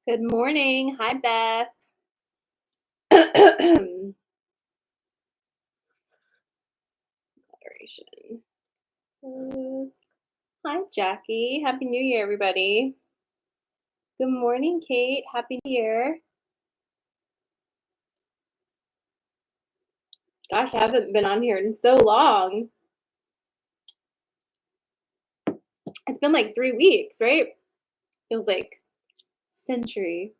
Good morning. Hi, Beth. Moderation. Close. Hi, Jackie. Happy New Year, everybody. Good morning, Kate. Happy New Year. Gosh, I haven't been on here in so long. It's been like 3 weeks, right? Feels like century.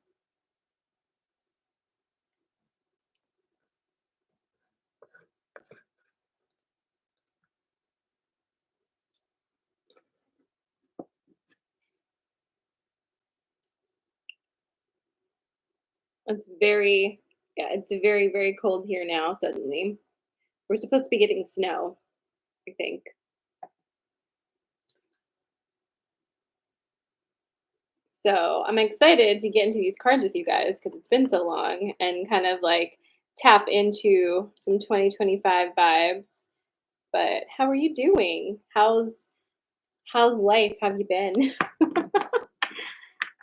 It's very, very cold here now, suddenly. We're supposed to be getting snow, I think. So I'm excited to get into these cards with you guys because it's been so long and kind of like tap into some 2025 vibes. But how are you doing? How's life? Have you been?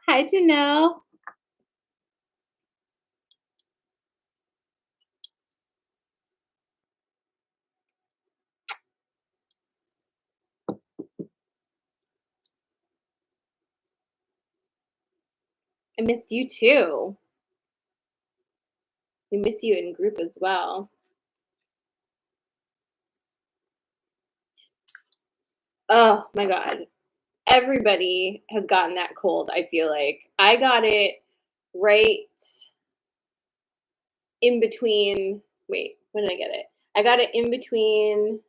Hi, Janelle. I missed you too. We miss you in group as well. Oh my God. Everybody has gotten that cold, I feel like. I got it right in between. Wait, when did I get it? I got it in between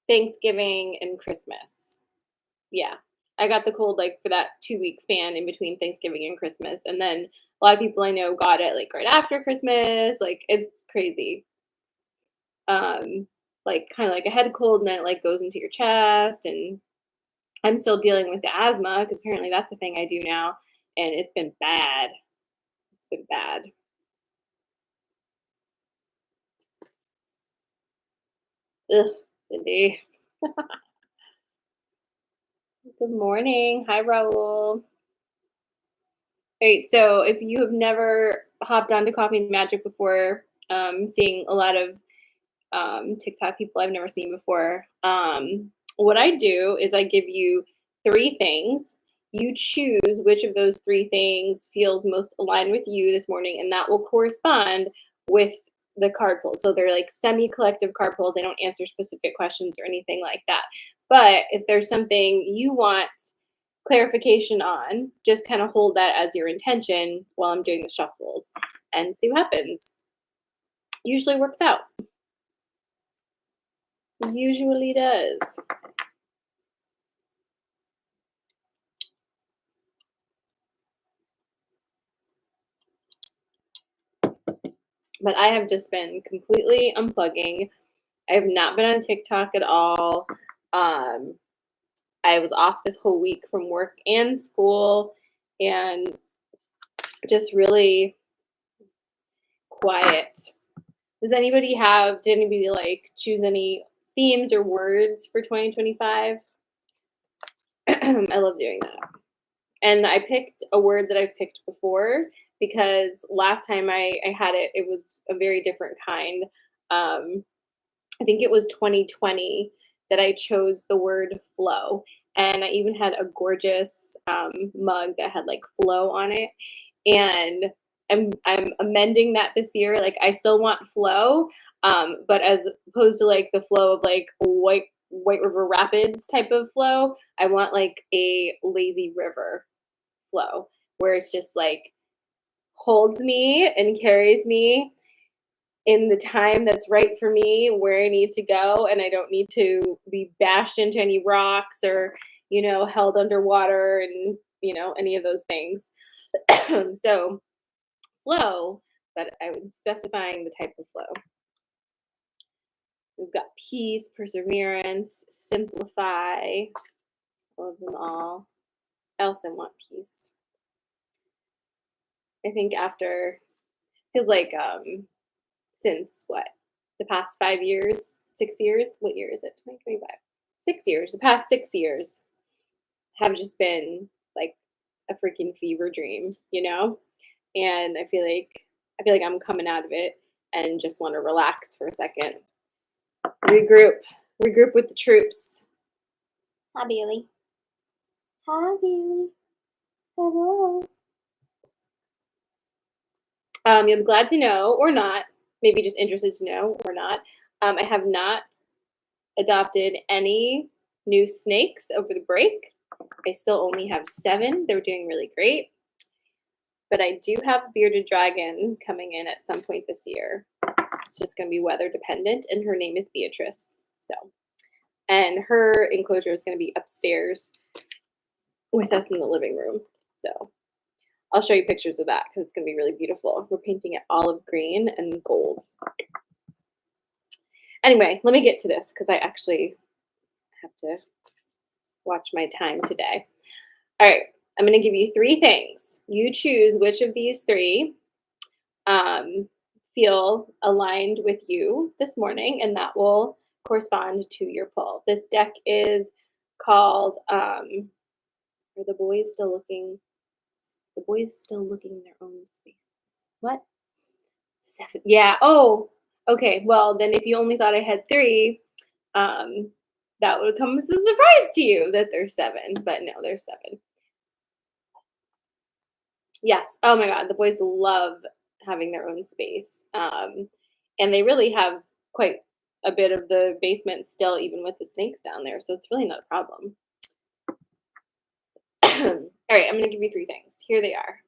Thanksgiving and Christmas. Yeah. I got the cold like for that 2 week span in between Thanksgiving and Christmas. And then a lot of people I know got it like right after Christmas. Like it's crazy. Um, like kind of like a head cold and then it like goes into your chest. And I'm still dealing with the asthma because apparently that's a thing I do now. And it's been bad. It's been bad. Ugh, Cindy. Good morning. Hi, Raul. Right. So if you have never hopped onto Coffee and Magic before, seeing a lot of TikTok people I've never seen before. What I do is I give you three things. You choose which of those three things feels most aligned with you this morning, and that will correspond with the card pulls. So they're like semi collective card pulls. They don't answer specific questions or anything like that. But if there's something you want clarification on, just kind of hold that as your intention while I'm doing the shuffles and see what happens. Usually works out. Usually does. But I have just been completely unplugging. I have not been on TikTok at all. Um, I was off this whole week from work and school and just really quiet. Did anybody like choose any themes or words for 2025? I love doing that. And I picked a word that I've picked before because last time I had it, it was a very different kind. Um, I think it was 2020 that I chose the word flow. And I even had a gorgeous mug that had like flow on it. And I'm amending that this year. Like I still want flow, but as opposed to like the flow of like White River Rapids type of flow, I want like a lazy river flow where it's just like holds me and carries me in the time that's right for me where I need to go and I don't need to be bashed into any rocks or held underwater and any of those things. So flow, but I would specifying the type of flow. We've got peace, perseverance, simplify. Love them all. I also want peace. I think after feels like since what the past 5 years, 6 years. What year is it? 2025. 6 years. The past 6 years have just been like a freaking fever dream, you know? And I feel like I'm coming out of it and just want to relax for a second. Regroup. Regroup with the troops. Hi, Bailey. Hi, Bailey. Hello. You'll be glad to know, or not, maybe just interested to know, or not. I have not adopted any new snakes over the break. I still only have 7. They're doing really great. But I do have a bearded dragon coming in at some point this year. It's just going to be weather dependent, and her name is Beatrice. So, and her enclosure is going to be upstairs with us in the living room. So, I'll show you pictures of that because it's going to be really beautiful. We're painting it olive green and gold. Anyway, let me get to this because I actually have to watch my time today. All right, I'm going to give you 3 things. You choose which of these 3 feel aligned with you this morning, and that will correspond to your pull. This deck is called Are the boys still looking? The boys still looking in their own space. What? 7. Yeah. Oh, okay. Well, then if you only thought I had 3, that would come as a surprise to you that there's 7. But no, there's 7. Yes. Oh my God. The boys love having their own space. And they really have quite a bit of the basement still, even with the snakes down there. So it's really not a problem. All right. I'm going to give you 3 things. Here they are.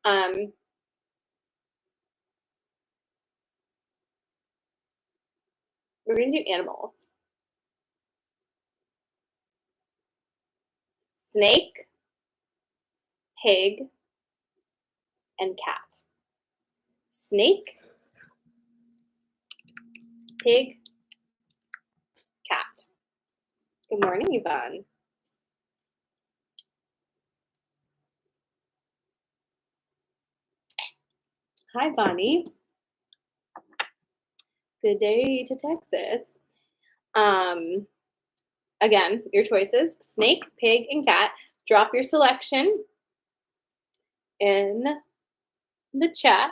We're going to do animals. Snake, pig, and cat. Snake, pig, cat. Good morning, Yvonne. Hi, Bonnie. Good day to Texas. Again, your choices, snake, pig, and cat. Drop your selection in the chat.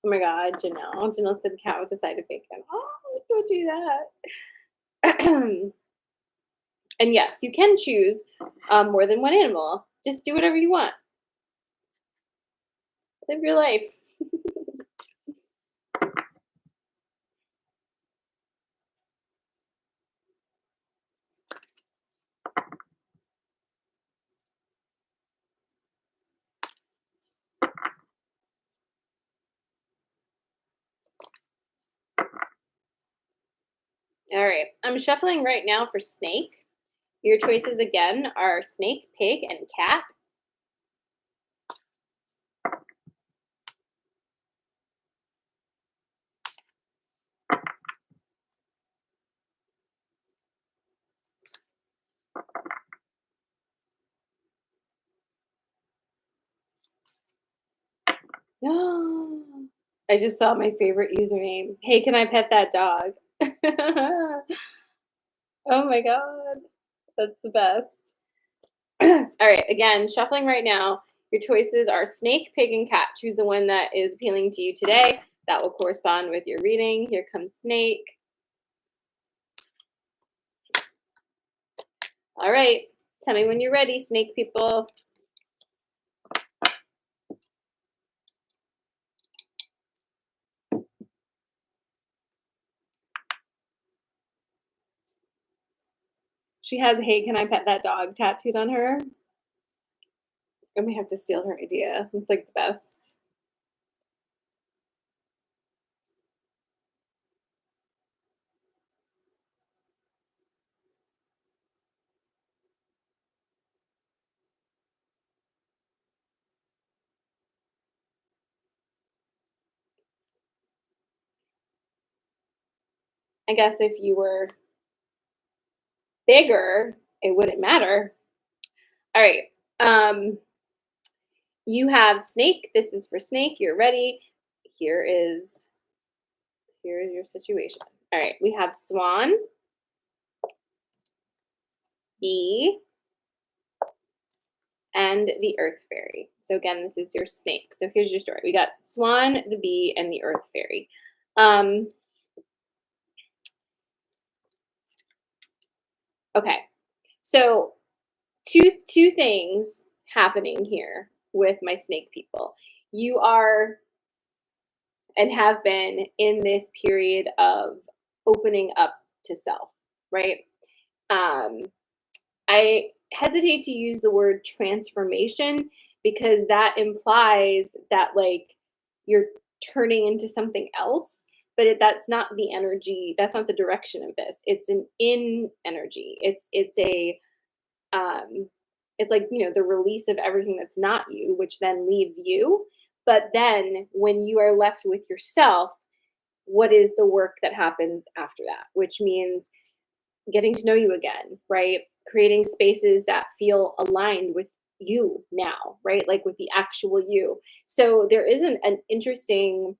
Oh my God, Janelle. Janelle said cat with a side of bacon. Oh, don't do that. And yes, you can choose more than one animal. Just do whatever you want. Live your life. All right, I'm shuffling right now for snake. Your choices again are snake, pig, and cat. I just saw my favorite username. Hey, can I pet that dog? Oh my God, that's the best. All right, again, shuffling right now. Your choices are snake, pig, and cat. Choose the one that is appealing to you today. That will correspond with your reading. Here comes snake. All right, tell me when you're ready, snake people. She has "Hey, can I pet that dog" tattooed on her. I may have to steal her idea. It's like the best. I guess if you were bigger, it wouldn't matter. All right. You have snake. This is for snake. You're ready. Here is your situation. All right. We have swan, bee, and the earth fairy. So again, this is your snake. So here's your story. We got swan, the bee, and the earth fairy. Um, okay, so two things happening here with my snake people. You are and have been in this period of opening up to self, right? Um, I hesitate to use the word transformation because that implies that like you're turning into something else, but that's not the energy. That's not the direction of this. It's an in energy. Um, it's like the release of everything that's not you, which then leaves you. But then when you are left with yourself, what is the work that happens after that? Which means getting to know you again, right? Creating spaces that feel aligned with you now, right? Like with the actual you. So there isn't an interesting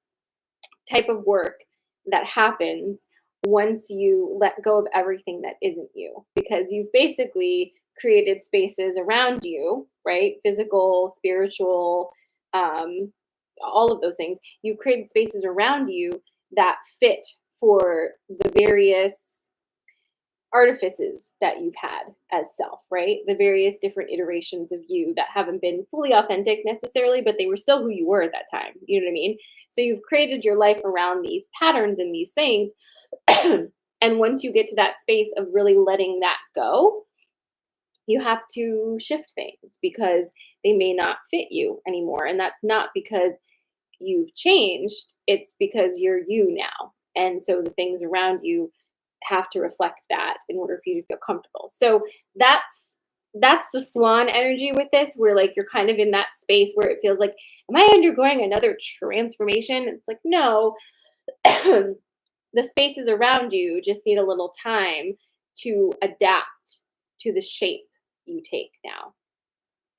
type of work that happens once you let go of everything that isn't you, because you've basically created spaces around you, right? Physical, spiritual, um, all of those things. You've created spaces around you that fit for the various artifices that you've had as self, right? The various different iterations of you that haven't been fully authentic necessarily, but they were still who you were at that time. You know what I mean? So you've created your life around these patterns and these things. And once you get to that space of really letting that go, you have to shift things because they may not fit you anymore. And that's not because you've changed, it's because you're you now. And so the things around you have to reflect that in order for you to feel comfortable. So that's the swan energy with this, where like you're kind of in that space where it feels like, am I undergoing another transformation? It's like, no, the spaces around you just need a little time to adapt to the shape you take now.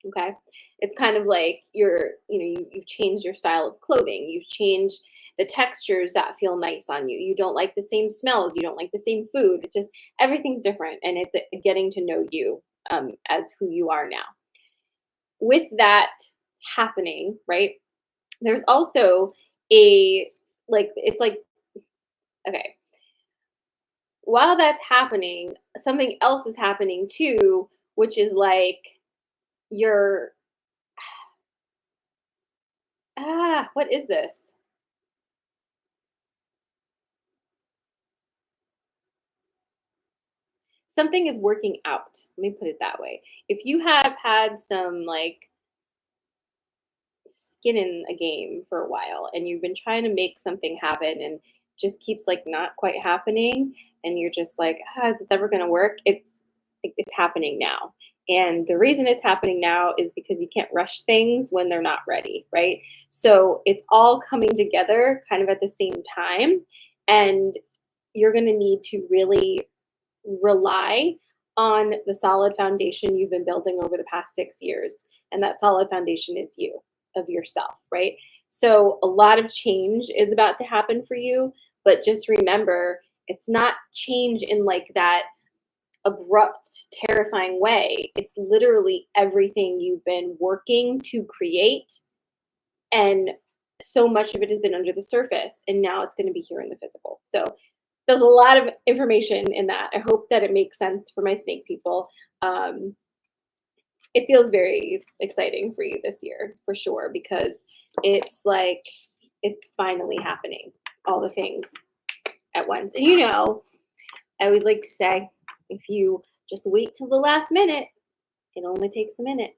Okay. It's kind of like you've changed your style of clothing. You've changed the textures that feel nice on you. You don't like the same smells. You don't like the same food. It's just everything's different. And it's getting to know you as who you are now. With that happening, right, there's also it's like, okay, while that's happening, something else is happening too, which is like you're, what is this? Something is working out. Let me put it that way. If you have had some like skin in a game for a while and you've been trying to make something happen and just keeps like not quite happening and you're just like, is this ever going to work? It's happening now. And the reason it's happening now is because you can't rush things when they're not ready, right? So it's all coming together kind of at the same time, and you're going to need to really rely on the solid foundation you've been building over the past 6 years. And that solid foundation is you, of yourself, right? So a lot of change is about to happen for you, but just remember it's not change in like that abrupt, terrifying way. It's literally everything you've been working to create. And so much of it has been under the surface. And now it's going to be here in the physical. So there's a lot of information in that. I hope that it makes sense for my snake people. Um, it feels very exciting for you this year, for sure, because it's like it's finally happening, all the things at once. And I always like to say, if you just wait till the last minute, it only takes a minute.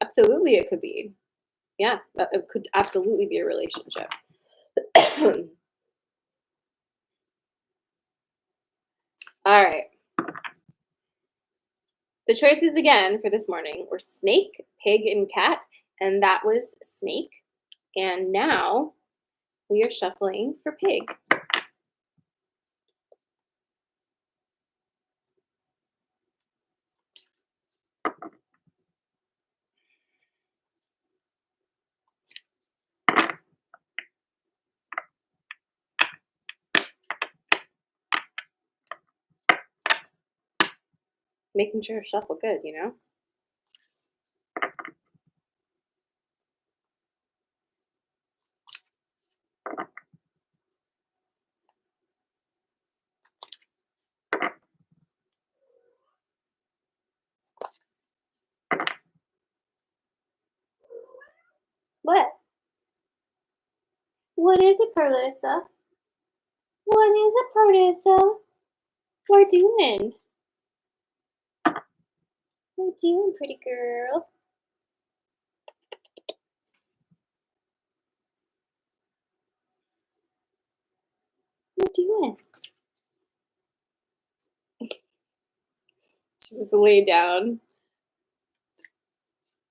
Absolutely, it could be. Yeah, it could absolutely be a relationship. All right. The choices again for this morning were snake, pig, and cat, and that was snake. And now we are shuffling for pig. Making sure shuffle good, you know? What? What is it, Perlissa? What is it, Perlissa? We're doing. We're doing, pretty girl. We're doing. Just lay down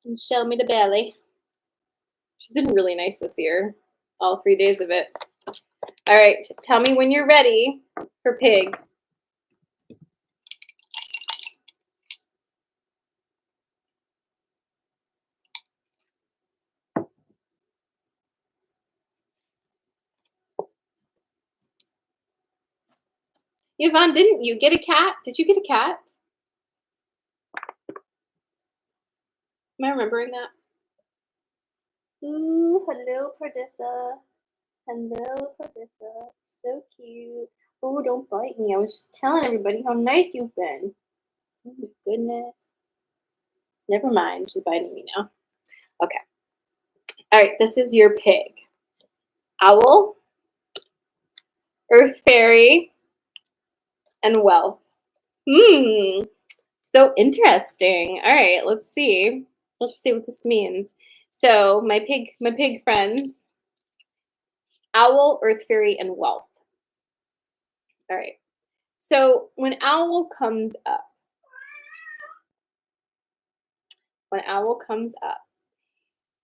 and show me the belly. She's been really nice this year, all 3 days of it. All right, tell me when you're ready for pig. Yvonne, didn't you get a cat? Did you get a cat? Am I remembering that? Ooh, hello, Perdissa. Hello, Perdissa. So cute. Oh, don't bite me. I was just telling everybody how nice you've been. Oh my goodness. Never mind. She's biting me now. Okay. All right. This is your pig. Owl, earth fairy, and wealth. Hmm. So interesting. All right. Let's see. Let's see what this means. So my pig friends, owl, earth fairy, and wealth. All right. So when owl comes up,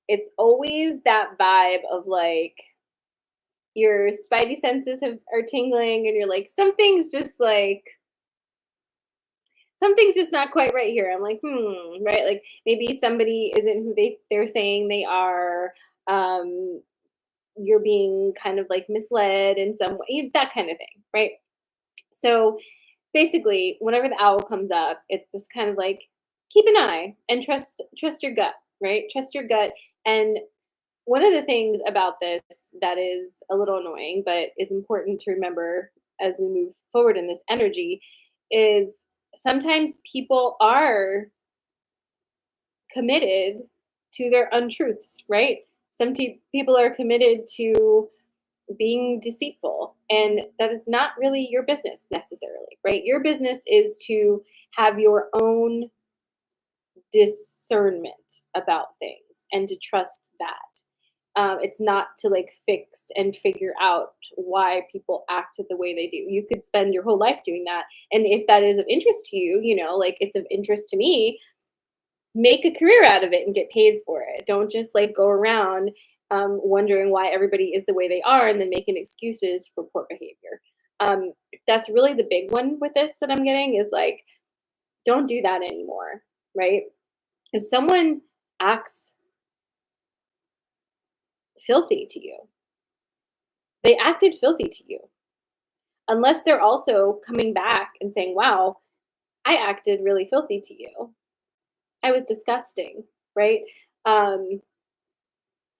it's always that vibe of like your spidey senses are tingling and you're like something's just not quite right here. I'm like, right? Like maybe somebody isn't who they're saying they are. Um, you're being kind of like misled in some way, that kind of thing, right? So basically, whenever the owl comes up, it's just kind of like keep an eye and trust your gut, right? Trust your gut. And one of the things about this that is a little annoying, but is important to remember as we move forward in this energy is sometimes people are committed to their untruths, right? People are committed to being deceitful, and that is not really your business necessarily, right? Your business is to have your own discernment about things and to trust that. It's not to like fix and figure out why people act the way they do. You could spend your whole life doing that. And if that is of interest to you, like it's of interest to me, make a career out of it and get paid for it. Don't just like go around wondering why everybody is the way they are and then making excuses for poor behavior. That's really the big one with this that I'm getting is like, don't do that anymore, right? If someone acts filthy to you, they acted filthy to you. Unless they're also coming back and saying, wow, I acted really filthy to you. I was disgusting, right? Um,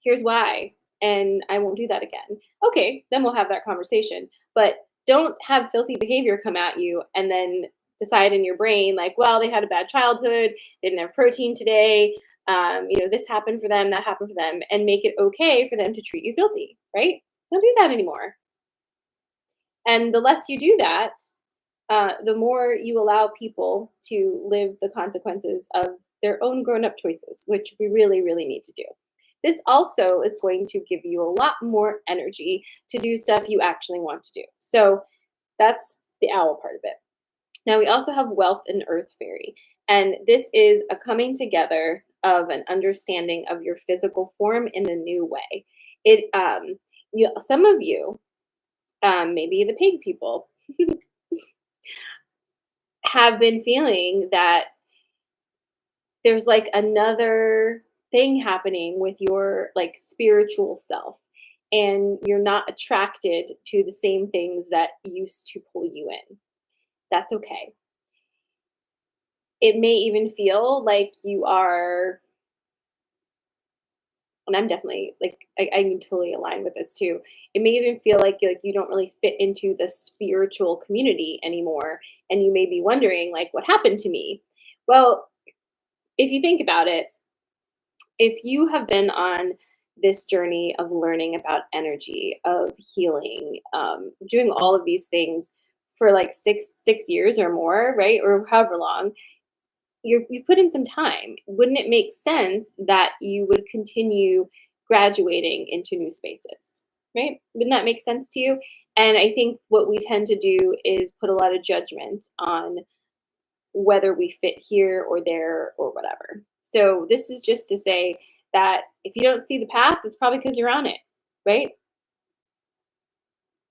Here's why, and I won't do that again. Okay, then we'll have that conversation. But don't have filthy behavior come at you and then decide in your brain, like, well, they had a bad childhood, they didn't have protein today, this happened for them, that happened for them, and make it okay for them to treat you filthy, right? Don't do that anymore. And the less you do that, the more you allow people to live the consequences of their own grown up choices, which we really, really need to do. This also is going to give you a lot more energy to do stuff you actually want to do. So that's the owl part of it. Now, we also have wealth and earth fairy. And this is a coming together of an understanding of your physical form in a new way. Some of you, maybe the pig people, have been feeling that there's like another thing happening with your like spiritual self and you're not attracted to the same things that used to pull you in. That's okay. It may even feel like you are, and I'm definitely like I can totally align with this too. It may even feel like you don't really fit into the spiritual community anymore, and you may be wondering like what happened to me. Well, if you think about it, if you have been on this journey of learning about energy, of healing, doing all of these things for like six years or more, right, or however long, you've put in some time. Wouldn't it make sense that you would continue graduating into new spaces, right? Wouldn't that make sense to you? And I think what we tend to do is put a lot of judgment on whether we fit here or there or whatever. So this is just to say that if you don't see the path, it's probably because you're on it, right?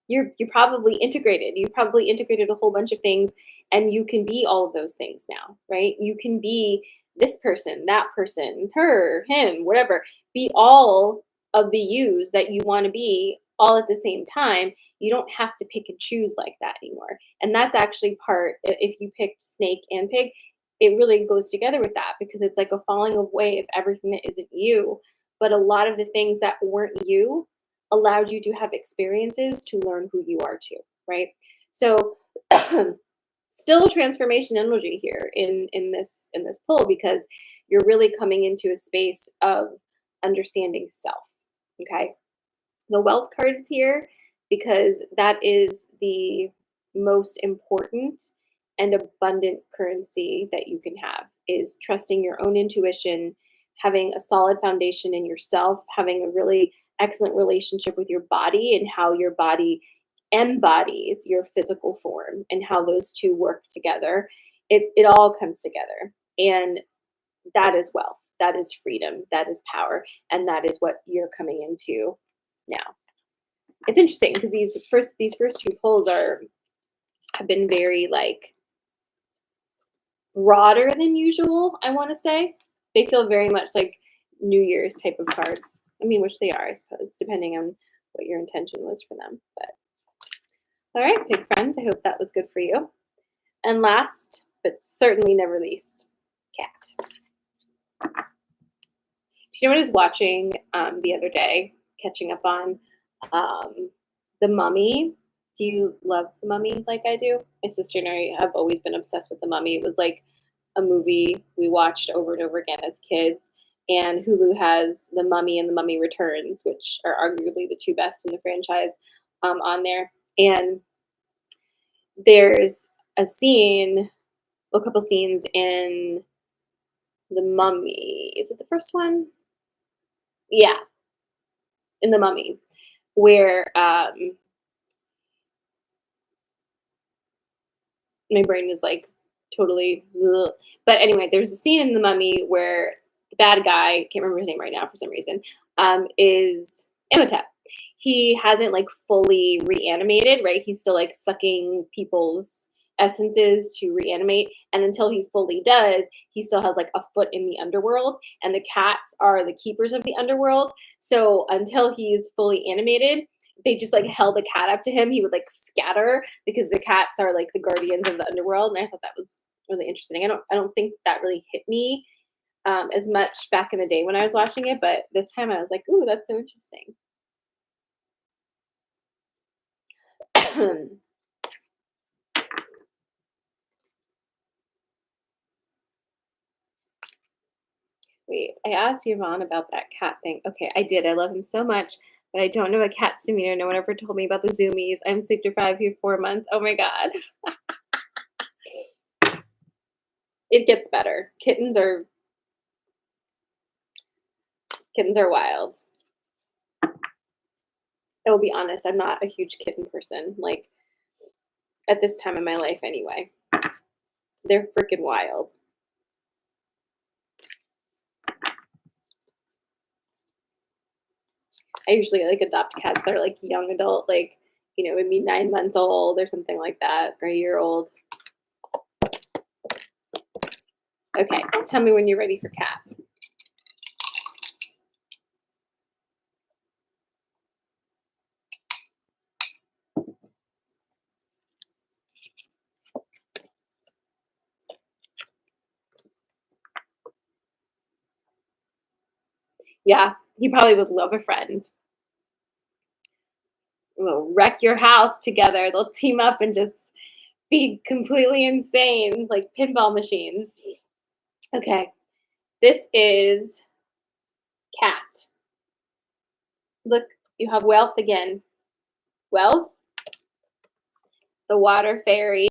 You're probably integrated. You probably integrated a whole bunch of things, and you can be all of those things now, right? You can be this person, that person, her, him, whatever. Be all of the yous that you want to be all at the same time. You don't have to pick and choose like that anymore. And that's actually if you picked snake and pig, it really goes together with that because it's like a falling away of everything that isn't you. But a lot of the things that weren't you allowed you to have experiences to learn who you are too, right? So still transformation energy here in this pull because you're really coming into a space of understanding self. Okay. The wealth card is here because that is the most important and abundant currency that you can have is trusting your own intuition, having a solid foundation in yourself, having a really excellent relationship with your body and how your body embodies your physical form and how those two work together. It all comes together. And that is wealth. That is freedom. That is power. And that is what you're coming into now. It's interesting because these first two polls have been very like broader than usual, I want to say. They feel very much like New Year's type of cards. I mean, which they are, I suppose, depending on what your intention was for them. But all right, pig friends, I hope that was good for you. And last, but certainly never least, cat. Do you know what I was watching the other day, catching up on um, The Mummy? Do you love The Mummy like I do? My sister and I have always been obsessed with The Mummy. It was like a movie we watched over and over again as kids. And Hulu has The Mummy and The Mummy Returns, which are arguably the two best in the franchise on there. And there's a couple scenes in The Mummy. Is it the first one? Yeah, in The Mummy, where my brain is like totally ugh. But anyway, there's a scene in The Mummy where the bad guy, can't remember his name right now for some reason, is Imhotep. He hasn't like fully reanimated, right? He's still like sucking people's essences to reanimate. And until he fully does, he still has like a foot in the underworld. And the cats are the keepers of the underworld. So until he's fully animated, they just like held a cat up to him, he would like scatter because the cats are like the guardians of the underworld. And I thought that was really interesting. I don't think that really hit me as much back in the day when I was watching it, but this time I was like, ooh, that's so interesting. Wait, I asked Yvonne about that cat thing. Okay, I did. I love him so much, but I don't know a cat's demeanor. No one ever told me about the zoomies. I'm sleep deprived for 4 months. Oh my god. It gets better. Kittens are wild. I will be honest, I'm not a huge kitten person. Like at this time in my life anyway. They're freaking wild. I usually like adopt cats that are like young adult, like, maybe 9 months old or something like that, or a year old. Okay, tell me when you're ready for cat. Yeah, he probably would love a friend. Will wreck your house together. They'll team up and just be completely insane, like pinball machine. Okay, this is cat. Look, you have wealth again. Wealth, the water fairy.